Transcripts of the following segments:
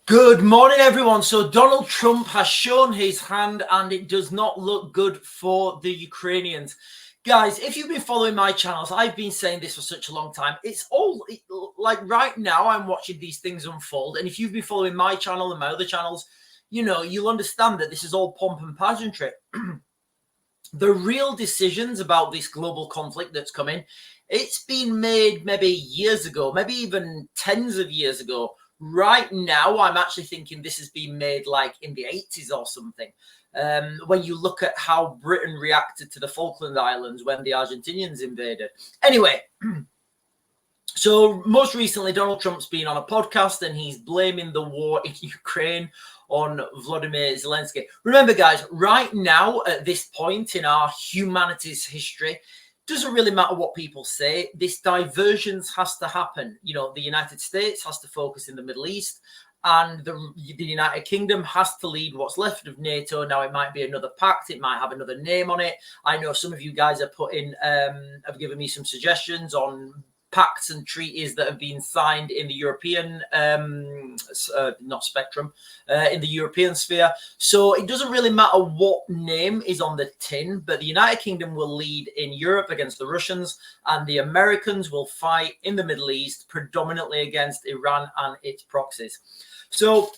Good morning, everyone. So Donald Trump has shown his hand and it does not look good for the Ukrainians. Guys, if you've been following my channels, I've been saying this for such a long time. It's all like right now I'm watching these things unfold. And if you've been following my channel and my other channels, you'll understand that this is all pomp and pageantry. The real decisions about this global conflict that's coming, it's been made maybe years ago, maybe even tens of years ago. Right now, I'm actually thinking this has been made like in the 80s or something. When you look at how Britain reacted to the Falkland Islands when the Argentinians invaded. Anyway, so most recently, Donald Trump's been on a podcast and he's blaming the war in Ukraine on Volodymyr Zelensky. Remember, guys, right now at this point in our humanity's history, doesn't really matter what people say. This divergence has to happen. The United States has to focus in the Middle East, and the United Kingdom has to lead what's left of NATO. Now, it might be another pact. It might have another name on it. I know some of you guys have given me some suggestions on pacts and treaties that have been signed in the European, not spectrum, in the European sphere. So it doesn't really matter what name is on the tin, but the United Kingdom will lead in Europe against the Russians, and the Americans will fight in the Middle East, predominantly against Iran and its proxies. So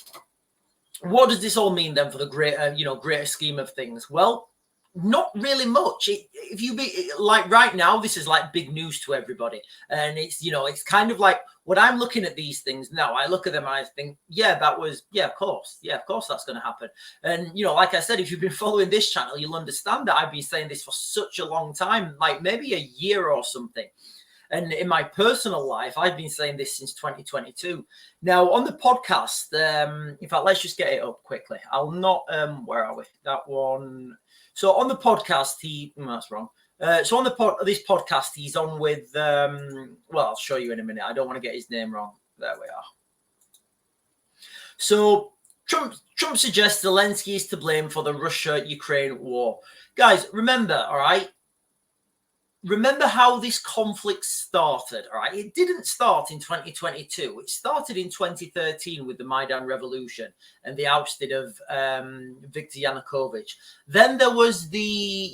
what does this all mean then for the greater scheme of things? Well, not really much. If you be like right now, this is like big news to everybody, and it's kind of like when I'm looking at these things now, I look at them and I think, of course that's going to happen. And like I said, if you've been following this channel, you'll understand that I've been saying this for such a long time, like maybe a year or something. And in my personal life, I've been saying this since 2022. Now, on the podcast, in fact, let's just get it up quickly. I'll not, where are we? That one. So on the podcast, that's wrong. So on this podcast, he's on with, I'll show you in a minute. I don't want to get his name wrong. There we are. So Trump suggests Zelensky is to blame for the Russia-Ukraine war. Guys, remember, all right? Remember how this conflict started, all right? It didn't start in 2022. It started in 2013 with the Maidan Revolution and the ousting of Viktor Yanukovych. Then there was they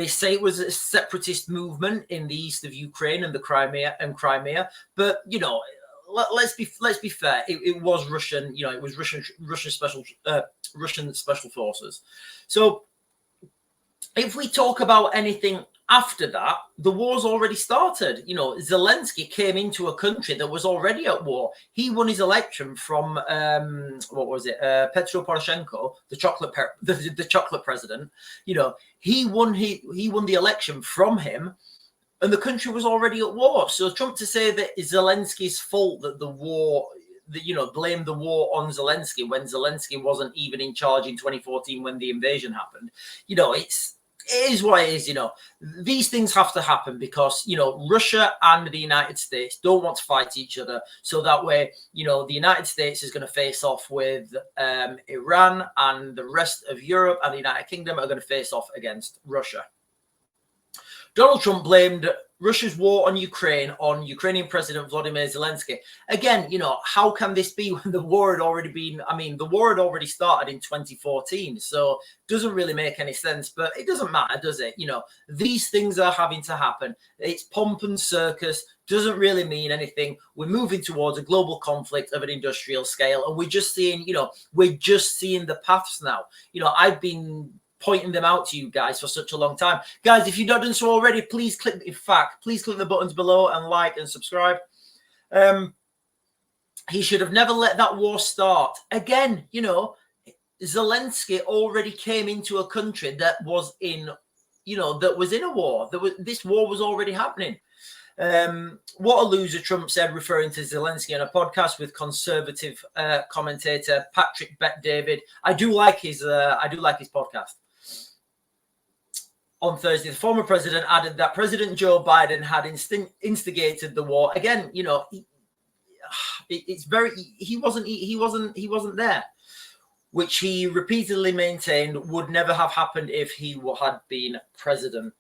say it was a separatist movement in the east of Ukraine and Crimea. But let's be fair. It was Russian. It was Russian special forces. So if we talk about anything after that, the war's already started. Zelensky came into a country that was already at war. He won his election from Petro Poroshenko, the chocolate president. He won the election from him, and the country was already at war. So Trump to say that it's Zelensky's fault that the war, blame the war on Zelensky when Zelensky wasn't even in charge in 2014 when the invasion happened. It is what it is. These things have to happen because, Russia and the United States don't want to fight each other. So that way, the United States is going to face off with Iran, and the rest of Europe and the United Kingdom are going to face off against Russia. Donald Trump blamed Russia's war on Ukraine on Ukrainian President Volodymyr Zelensky. Again, how can this be when the war had already started in 2014. So it doesn't really make any sense, but it doesn't matter, does it? These things are having to happen. It's pomp and circus, doesn't really mean anything. We're moving towards a global conflict of an industrial scale, and we're just seeing the paths now. I've been pointing them out to you guys for such a long time. Guys, if you've not done so already, please click the buttons below and like and subscribe. He should have never let that war start. Again, Zelensky already came into a country that was in a war. This war was already happening. What a loser, Trump said, referring to Zelensky on a podcast with conservative commentator Patrick Bet-David. I do like his podcast. On Thursday, the former president added that President Joe Biden had instigated the war. Again, he wasn't there, which he repeatedly maintained would never have happened if he had been president.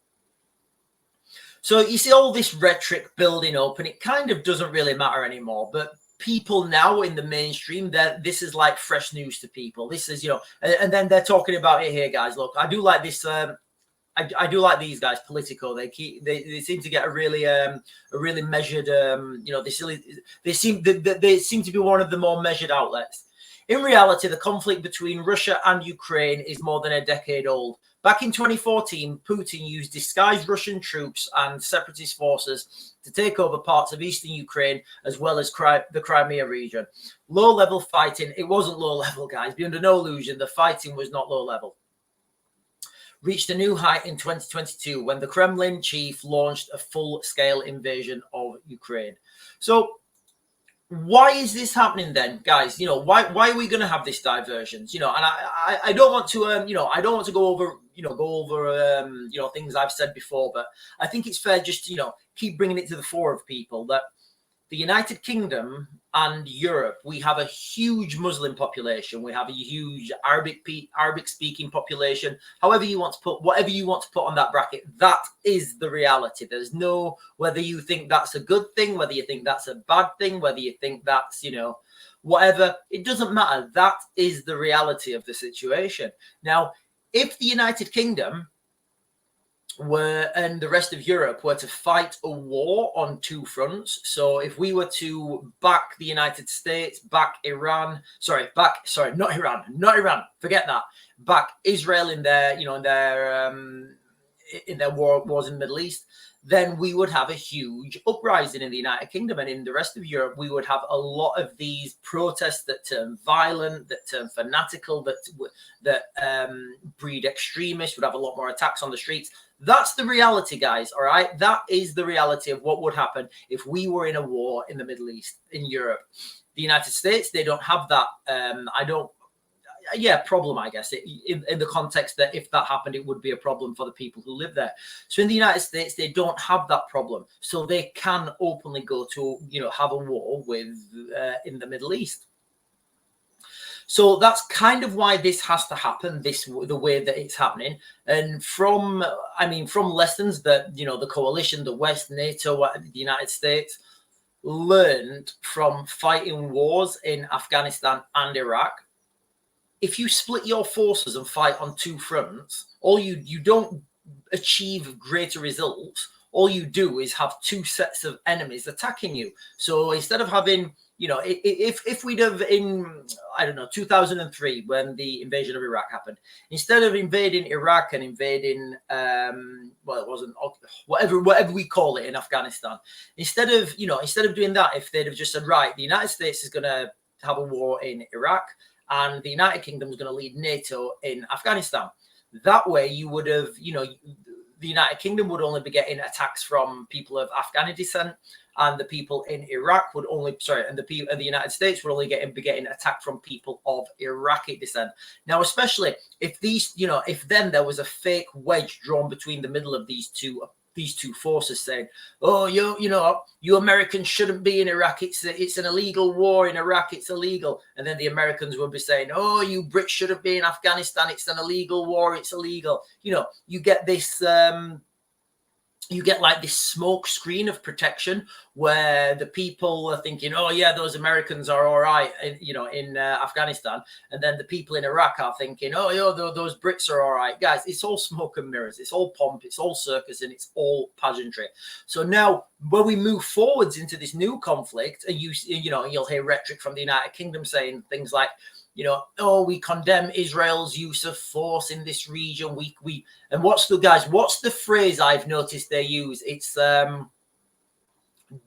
So you see all this rhetoric building up, and it kind of doesn't really matter anymore. But people now in the mainstream, that this is like fresh news to people. This is, and then they're talking about it here, guys. Look, I do like this. I do like these guys, Politico. They seem to get a really measured. They seem to be one of the more measured outlets. In reality, the conflict between Russia and Ukraine is more than a decade old. Back in 2014, Putin used disguised Russian troops and separatist forces to take over parts of eastern Ukraine, as well as the Crimea region. Low-level fighting. It wasn't low-level, guys. Be under no illusion. The fighting was not low-level. Reached a new height in 2022 when the Kremlin chief launched a full-scale invasion of Ukraine. So why is this happening then, guys? Why are we going to have this diversions? And I don't want to I don't want to go over things I've said before, but I think it's fair just to keep bringing it to the fore of people that the United Kingdom and Europe, we have a huge Muslim population. We have a huge Arabic-speaking population. However you want to put, whatever you want to put on that bracket, that is the reality. There's no, whether you think that's a good thing, whether you think that's a bad thing, whether you think that's, whatever, it doesn't matter. That is the reality of the situation. Now, if the United Kingdom and the rest of Europe were to fight a war on two fronts. So if we were to back the United States, back Iran, not Iran, forget that, back Israel in their, in their wars in the Middle East, then we would have a huge uprising in the United Kingdom, and in the rest of Europe, we would have a lot of these protests that turn violent, that turn fanatical, that breed extremists, would have a lot more attacks on the streets. That's the reality, guys. All right. That is the reality of what would happen if we were in a war in the Middle East, in Europe. The United States, they don't have that. Problem, I guess, in the context that if that happened, it would be a problem for the people who live there. So in the United States, they don't have that problem. So they can openly go to, have a war with in the Middle East. So that's kind of why this has to happen, the way that it's happening. And from lessons that, the coalition, the West, NATO, the United States learned from fighting wars in Afghanistan and Iraq, if you split your forces and fight on two fronts, you don't achieve greater results. All you do is have two sets of enemies attacking you. So instead of having, if we'd have in, 2003, when the invasion of Iraq happened, instead of invading Iraq and invading, it wasn't, whatever we call it in Afghanistan, instead of doing that, if they'd have just said, right, the United States is going to have a war in Iraq, and the United Kingdom is going to lead NATO in Afghanistan. That way, you would have, the United Kingdom would only be getting attacks from people of Afghani descent, and the people in Iraq would only, and the United States would only be getting attacked from people of Iraqi descent. Now, especially if if then there was a fake wedge drawn between the middle of these two forces, saying, "Oh, you Americans shouldn't be in Iraq. It's an illegal war in Iraq. It's illegal." And then the Americans would be saying, "Oh, you Brits shouldn't be in Afghanistan. It's an illegal war. It's illegal." You get this. You get like this smoke screen of protection where the people are thinking, "Oh yeah, those Americans are all right," in Afghanistan, and then the people in Iraq are thinking, "Oh yeah, those Brits are all right." Guys, it's all smoke and mirrors. It's all pomp. It's all circus, and it's all pageantry. So now, when we move forwards into this new conflict, and you'll hear rhetoric from the United Kingdom saying things like, "Oh, we condemn Israel's use of force in this region. And what's the phrase I've noticed they use? It's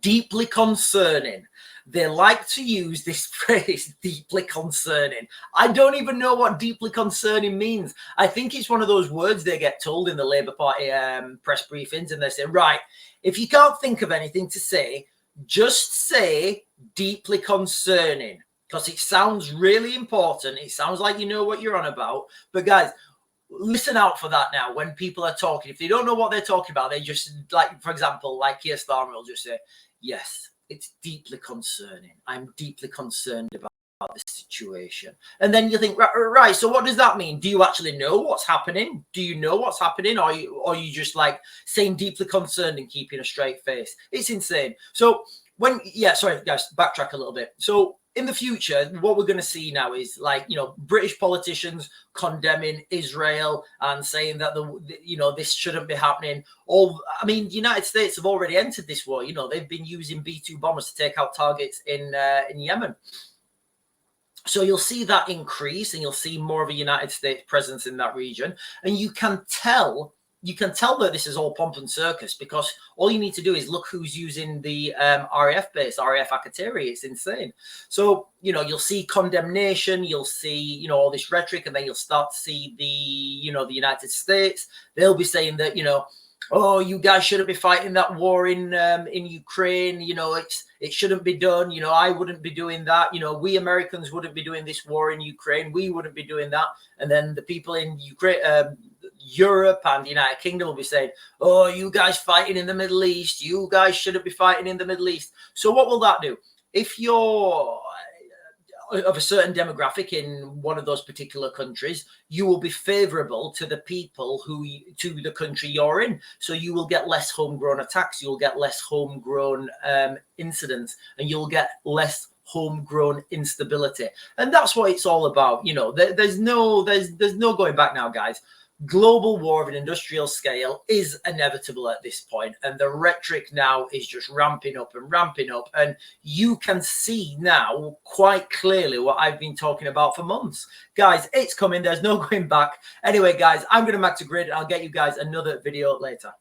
deeply concerning. They like to use this phrase, deeply concerning. I don't even know what deeply concerning means. I think it's one of those words they get told in the Labour Party press briefings, and they say, right, if you can't think of anything to say, just say deeply concerning. Because it sounds really important. It sounds like you know what you're on about. But guys, listen out for that now when people are talking. If they don't know what they're talking about, they just, like, for example, like Keir Starmer will just say, yes, it's deeply concerning. I'm deeply concerned about the situation. And then you think, right, so what does that mean? Do you actually know what's happening? Do you know what's happening? Or are you just like saying deeply concerned and keeping a straight face? It's insane. So sorry guys, backtrack a little bit. So in the future, what we're going to see now is, like, you know, British politicians condemning Israel and saying that this shouldn't be happening. Or, I mean, the United States have already entered this war. You know, they've been using B-2 bombers to take out targets in Yemen. So you'll see that increase, and you'll see more of a United States presence in that region. And you can tell that this is all pomp and circus, because all you need to do is look who's using the RAF base, RAF Akateri. It's insane. So, you know, you'll see condemnation, you'll see, you know, all this rhetoric, and then you'll start to see the United States. They'll be saying that, you know, oh, you guys shouldn't be fighting that war in Ukraine. You know, it shouldn't be done. You know, I wouldn't be doing that. You know, we Americans wouldn't be doing this war in Ukraine. We wouldn't be doing that. And then the people in Ukraine, Europe and the United Kingdom will be saying, oh, you guys fighting in the Middle East. You guys shouldn't be fighting in the Middle East. So what will that do? If you're of a certain demographic in one of those particular countries, you will be favorable to the people to the country you're in. So you will get less homegrown attacks, you'll get less homegrown incidents, and you'll get less homegrown instability. And that's what it's all about. You know, there's no going back now, guys. Global war of an industrial scale is inevitable at this point, and the rhetoric now is just ramping up, and you can see now quite clearly what I've been talking about for months. Guys, it's coming. There's no going back. Anyway, guys, I'm going to Max to Grid. I'll get you guys another video later.